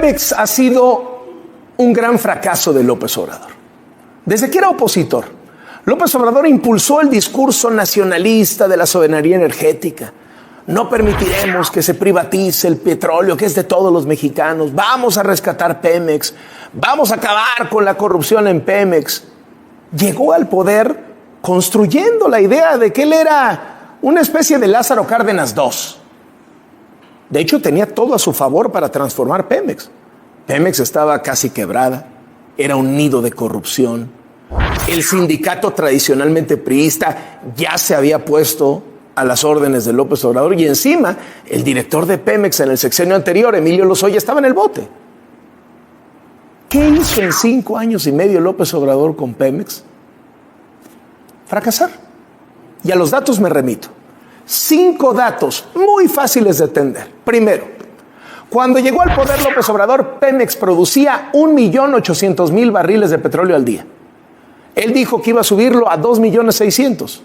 Pemex ha sido un gran fracaso de López Obrador. Desde que era opositor, López Obrador impulsó el discurso nacionalista de la soberanía energética. No permitiremos que se privatice el petróleo, que es de todos los mexicanos. Vamos a rescatar Pemex. Vamos a acabar con la corrupción en Pemex. Llegó al poder construyendo la idea de que él era una especie de Lázaro Cárdenas II. De hecho, tenía todo a su favor para transformar Pemex. Pemex estaba casi quebrada, era un nido de corrupción. El sindicato tradicionalmente priista ya se había puesto a las órdenes de López Obrador y encima el director de Pemex en el sexenio anterior, Emilio Lozoya, estaba en el bote. ¿Qué hizo en 5 años y medio López Obrador con Pemex? Fracasar. Y a los datos me remito. 5 datos muy fáciles de entender. Primero, cuando llegó al poder López Obrador, Pemex producía 1.800.000 barriles de petróleo al día. Él dijo que iba a subirlo a 2.600.000.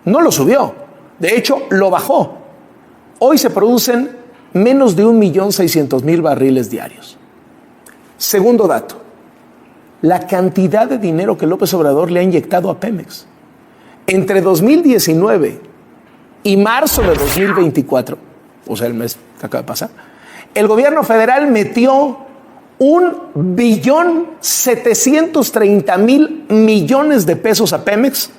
No lo subió. De hecho, lo bajó. Hoy se producen menos de 1.600.000 barriles diarios. Segundo dato, la cantidad de dinero que López Obrador le ha inyectado a Pemex. Entre 2019 y marzo de 2024, o sea, el mes que acaba de pasar, el gobierno federal metió 1.730.000 de pesos a Pemex.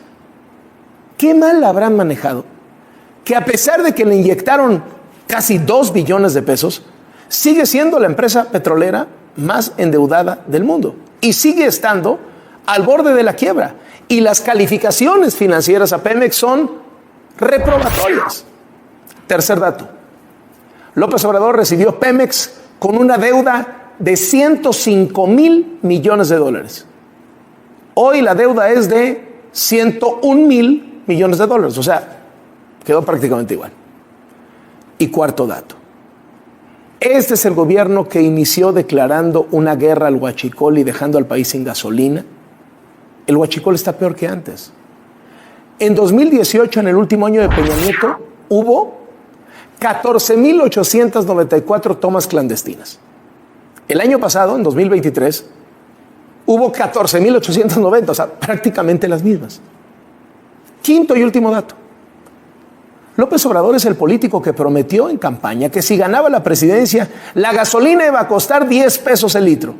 ¿Qué mal la habrán manejado? Que a pesar de que le inyectaron casi 2 billones de pesos, sigue siendo la empresa petrolera más endeudada del mundo y sigue estando al borde de la quiebra. Y las calificaciones financieras a Pemex son reprobatorias. Tercer dato, López Obrador recibió Pemex con una deuda de 105.000 millones de dólares. Hoy la deuda es de 101.000 millones de dólares, o sea, quedó prácticamente igual. Y cuarto dato, este es el gobierno que inició declarando una guerra al huachicol y dejando al país sin gasolina. El huachicol está peor que antes. En 2018, en el último año de Peña Nieto, hubo 14.894 tomas clandestinas. El año pasado, en 2023, hubo 14.890, o sea, prácticamente las mismas. Quinto y último dato. López Obrador es el político que prometió en campaña que si ganaba la presidencia, la gasolina iba a costar 10 pesos el litro.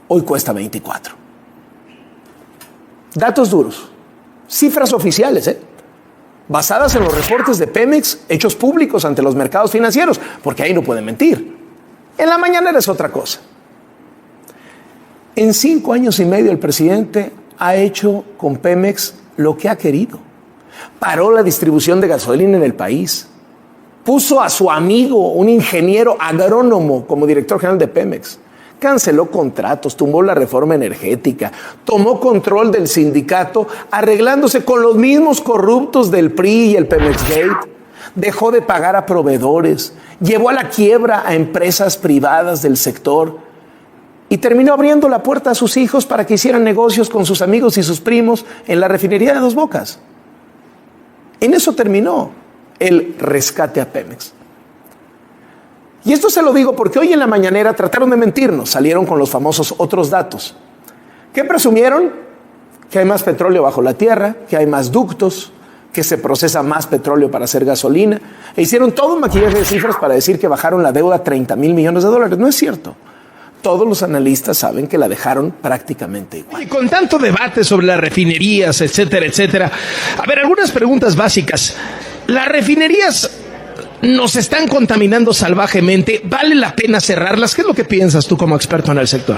Hoy cuesta 24. Datos duros, cifras oficiales, basadas en los reportes de Pemex, hechos públicos ante los mercados financieros, porque ahí no pueden mentir. En la mañanera es otra cosa. En 5 años y medio el presidente ha hecho con Pemex lo que ha querido. Paró la distribución de gasolina en el país. Puso a su amigo, un ingeniero agrónomo, como director general de Pemex. Canceló contratos, tumbó la reforma energética, tomó control del sindicato, arreglándose con los mismos corruptos del PRI y el Pemexgate. Dejó de pagar a proveedores, llevó a la quiebra a empresas privadas del sector y terminó abriendo la puerta a sus hijos para que hicieran negocios con sus amigos y sus primos en la refinería de Dos Bocas. En eso terminó el rescate a Pemex. Y esto se lo digo porque hoy en la mañanera trataron de mentirnos, salieron con los famosos otros datos. ¿Qué presumieron? Que hay más petróleo bajo la tierra, que hay más ductos, que se procesa más petróleo para hacer gasolina. E hicieron todo un maquillaje de cifras para decir que bajaron la deuda a 30.000 millones de dólares. No es cierto. Todos los analistas saben que la dejaron prácticamente igual. Y con tanto debate sobre las refinerías, etcétera, etcétera. A ver, algunas preguntas básicas. Las refinerías nos están contaminando salvajemente. ¿Vale la pena cerrarlas? ¿Qué es lo que piensas tú como experto en el sector?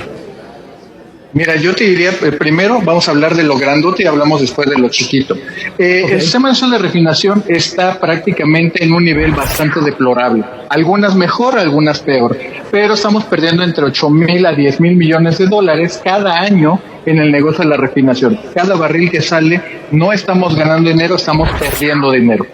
Mira, yo te diría, primero vamos a hablar de lo grandote y hablamos después de lo chiquito. El sistema nacional de refinación está prácticamente en un nivel bastante deplorable. Algunas mejor, algunas peor. Pero estamos perdiendo entre 8.000 a 10.000 millones de dólares cada año en el negocio de la refinación. Cada barril que sale no estamos ganando dinero, estamos perdiendo dinero.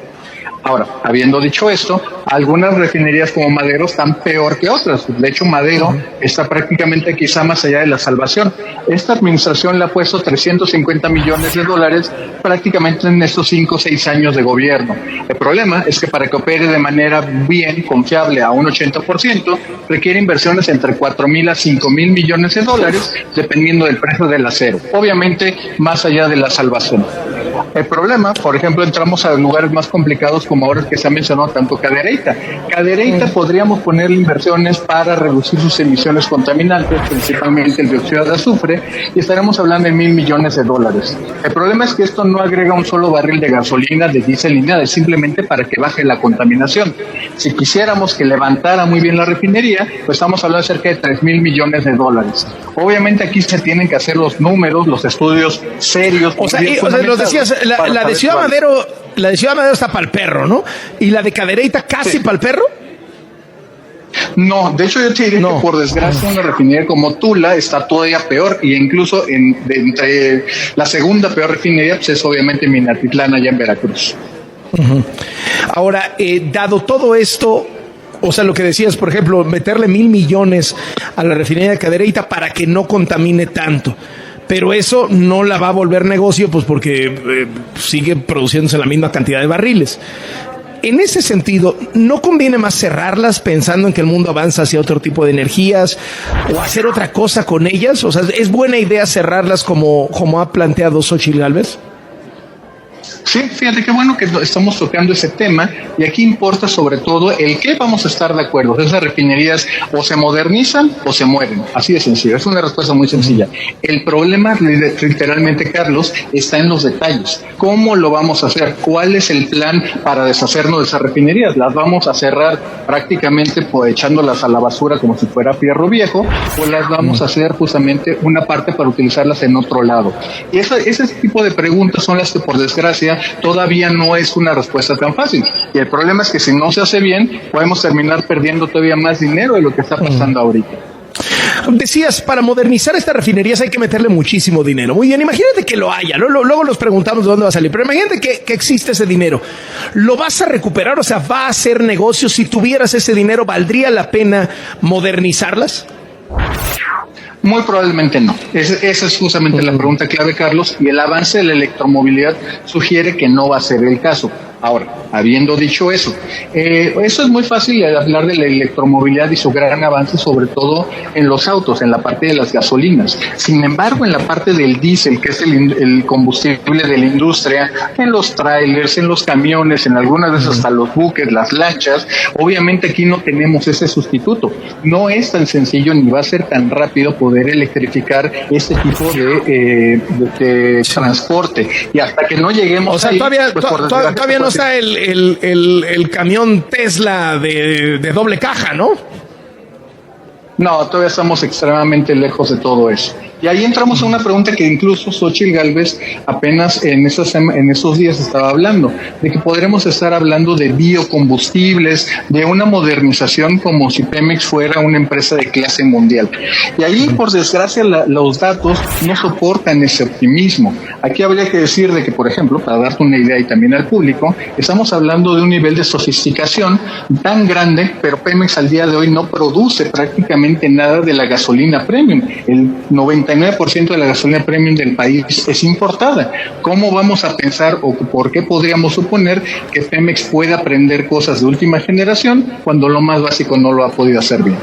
Ahora, habiendo dicho esto, algunas refinerías como Madero están peor que otras. De hecho, Madero está prácticamente quizá más allá de la salvación. Esta administración le ha puesto $350 millones prácticamente en estos 5 o 6 años de gobierno. El problema es que para que opere de manera bien, confiable, a un 80%, requiere inversiones entre $4,000 a $5,000 millones, dependiendo del precio del acero. Obviamente, más allá de la salvación. El problema, por ejemplo, entramos a lugares más complicados como ahora que se ha mencionado tanto Cadereyta. Cadereyta podríamos ponerle inversiones para reducir sus emisiones contaminantes, principalmente el dióxido de azufre, y estaremos hablando de $1,000 millones. El problema es que esto no agrega un solo barril de gasolina, de diésel ni nada, es simplemente para que baje la contaminación. Si quisiéramos que levantara muy bien la refinería, pues estamos hablando de cerca de $3,000 millones. Obviamente aquí se tienen que hacer los números, los estudios serios. O sea, nos decías, la de Ciudad Madero, está para el perro, ¿no? Y la de Cadereyta casi para el perro. No, de hecho yo te diría que por desgracia una refinería como Tula está todavía peor, y incluso entre la segunda peor refinería pues es obviamente Minatitlán allá en Veracruz. Ahora, dado todo esto, o sea, lo que decías, por ejemplo, meterle $1,000 millones a la refinería de Cadereyta para que no contamine tanto. Pero eso no la va a volver negocio, pues porque sigue produciéndose la misma cantidad de barriles. En ese sentido, ¿no conviene más cerrarlas pensando en que el mundo avanza hacia otro tipo de energías o hacer otra cosa con ellas? O sea, ¿es buena idea cerrarlas como ha planteado Xóchitl Gálvez? Sí, fíjate qué bueno que estamos tocando ese tema, y aquí importa sobre todo el qué vamos a estar de acuerdo. Esas refinerías o se modernizan o se mueren, así de sencillo, es una respuesta muy sencilla. El problema literalmente, Carlos, está en los detalles. ¿Cómo lo vamos a hacer? ¿Cuál es el plan para deshacernos de esas refinerías? ¿Las vamos a cerrar prácticamente echándolas a la basura como si fuera fierro viejo, o las vamos a hacer justamente una parte para utilizarlas en otro lado? Y ese tipo de preguntas son las que, por desgracia, todavía no es una respuesta tan fácil. Y el problema es que si no se hace bien, podemos terminar perdiendo todavía más dinero de lo que está pasando ahorita. Decías, para modernizar estas refinerías hay que meterle muchísimo dinero. Muy bien, imagínate que lo haya, ¿no? Luego nos preguntamos de dónde va a salir, pero imagínate que existe ese dinero. ¿Lo vas a recuperar? O sea, ¿va a hacer negocio? Si tuvieras ese dinero, ¿valdría la pena modernizarlas? Muy probablemente no. Esa es justamente la pregunta clave, Carlos, y el avance de la electromovilidad sugiere que no va a ser el caso. Ahora, habiendo dicho eso es muy fácil hablar de la electromovilidad y su gran avance, sobre todo en los autos, en la parte de las gasolinas. Sin embargo, en la parte del diésel, que es el combustible de la industria, en los trailers, en los camiones, en algunas veces hasta los buques, las lanchas, obviamente aquí no tenemos ese sustituto. No es tan sencillo ni va a ser tan rápido poder electrificar este tipo de transporte. Y hasta que no lleguemos, o sea, ahí, todavía no está el camión Tesla de doble caja, ¿no? No, todavía estamos extremadamente lejos de todo eso. Y ahí entramos a una pregunta que incluso Xóchitl Gálvez apenas en esos días estaba hablando, de que podremos estar hablando de biocombustibles, de una modernización como si Pemex fuera una empresa de clase mundial. Y ahí, por desgracia, los datos no soportan ese optimismo. Aquí habría que decir de que, por ejemplo, para darte una idea y también al público, estamos hablando de un nivel de sofisticación tan grande, pero Pemex al día de hoy no produce prácticamente nada de la gasolina premium. El 99% de la gasolina premium del país es importada. ¿Cómo vamos a pensar o por qué podríamos suponer que Pemex pueda aprender cosas de última generación cuando lo más básico no lo ha podido hacer bien?